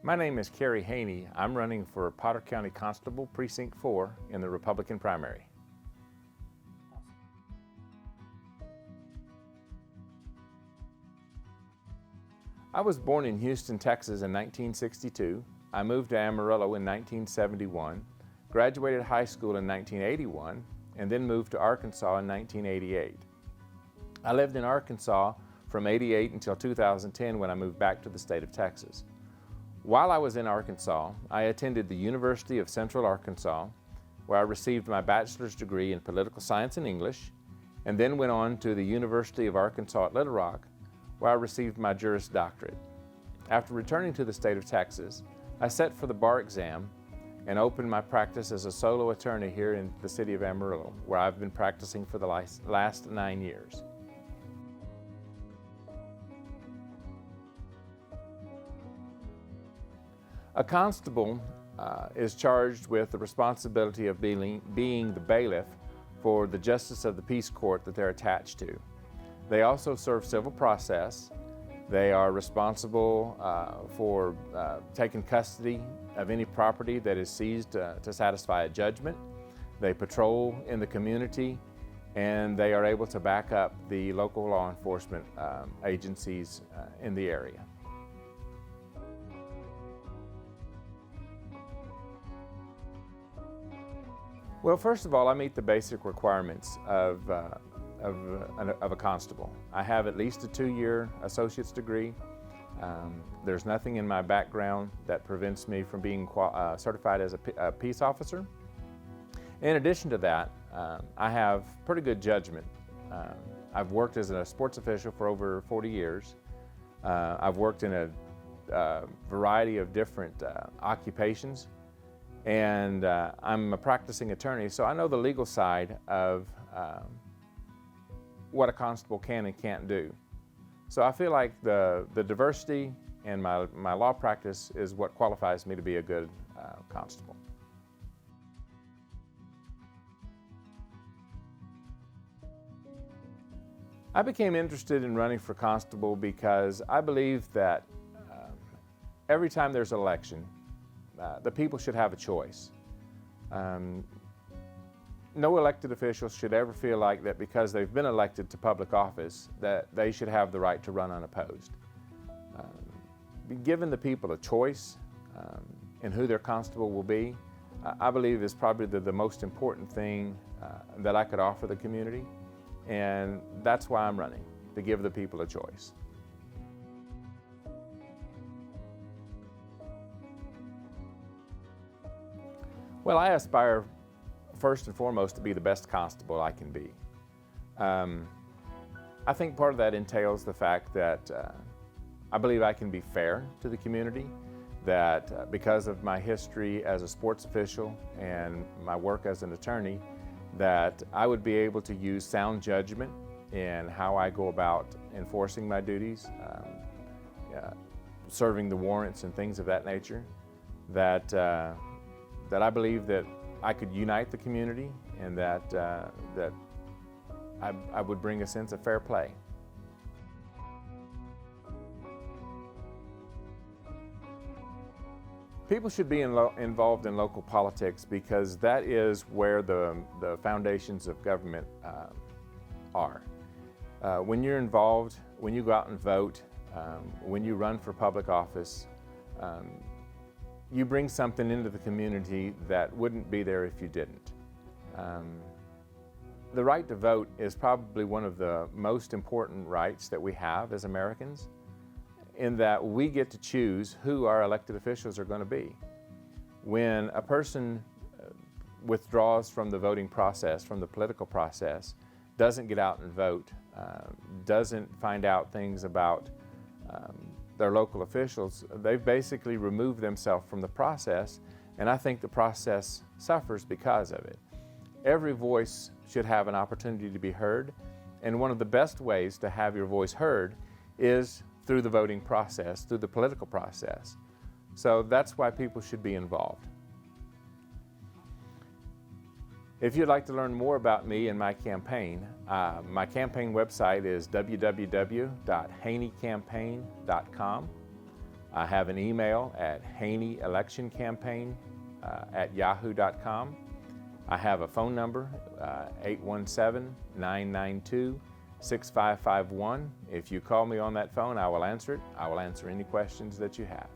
My name is Kerry Haney. I'm running for Potter County Constable, Precinct 4 in the Republican primary. I was born in Houston, Texas in 1962. I moved to Amarillo in 1971, graduated high school in 1981, and then moved to Arkansas in 1988. I lived in Arkansas from '88 until 2010 when I moved back to the state of Texas. While I was in Arkansas, I attended the University of Central Arkansas, where I received my bachelor's degree in political science and English, and then went on to the University of Arkansas at Little Rock, where I received my Juris Doctorate. After returning to the state of Texas, I set for the bar exam and opened my practice as a solo attorney here in the city of Amarillo, where I've been practicing for the last 9 years. A constable is charged with the responsibility of being the bailiff for the justice of the peace court that they're attached to. They also serve civil process. They are responsible for taking custody of any property that is seized to satisfy a judgment. They patrol in the community, and they are able to back up the local law enforcement agencies in the area. Well, first of all, I meet the basic requirements of a constable. I have at least a 2-year associate's degree. There's nothing in my background that prevents me from being certified as a peace officer. In addition to that, I have pretty good judgment. I've worked as a sports official for over 40 years. I've worked in a variety of different occupations. And I'm a practicing attorney, so I know the legal side of what a constable can and can't do. So I feel like the diversity in my law practice is what qualifies me to be a good constable. I became interested in running for constable because I believe that every time there's an election, the people should have a choice. No elected officials should ever feel like that because they've been elected to public office that they should have the right to run unopposed. Giving the people a choice in who their constable will be, I believe is probably the most important thing that I could offer the community, and that's why I'm running, to give the people a choice. Well, I aspire first and foremost to be the best constable I can be. I think part of that entails the fact that I believe I can be fair to the community, that because of my history as a sports official and my work as an attorney, that I would be able to use sound judgment in how I go about enforcing my duties, serving the warrants and things of that nature, that I believe that I could unite the community and that I would bring a sense of fair play. People should be involved in local politics because that is where the foundations of government are. When you're involved, when you go out and vote, when you run for public office, you bring something into the community that wouldn't be there if you didn't. The right to vote is probably one of the most important rights that we have as Americans, in that we get to choose who our elected officials are going to be. When a person withdraws from the voting process, from the political process, doesn't get out and vote, doesn't find out things about their local officials, they've basically removed themselves from the process, and I think the process suffers because of it. Every voice should have an opportunity to be heard, and one of the best ways to have your voice heard is through the voting process, through the political process. So that's why people should be involved. If you'd like to learn more about me and my campaign website is www.haneycampaign.com. I have an email at haneyelectioncampaign@yahoo.com. I have a phone number, 817-992-6551. If you call me on that phone, I will answer it. I will answer any questions that you have.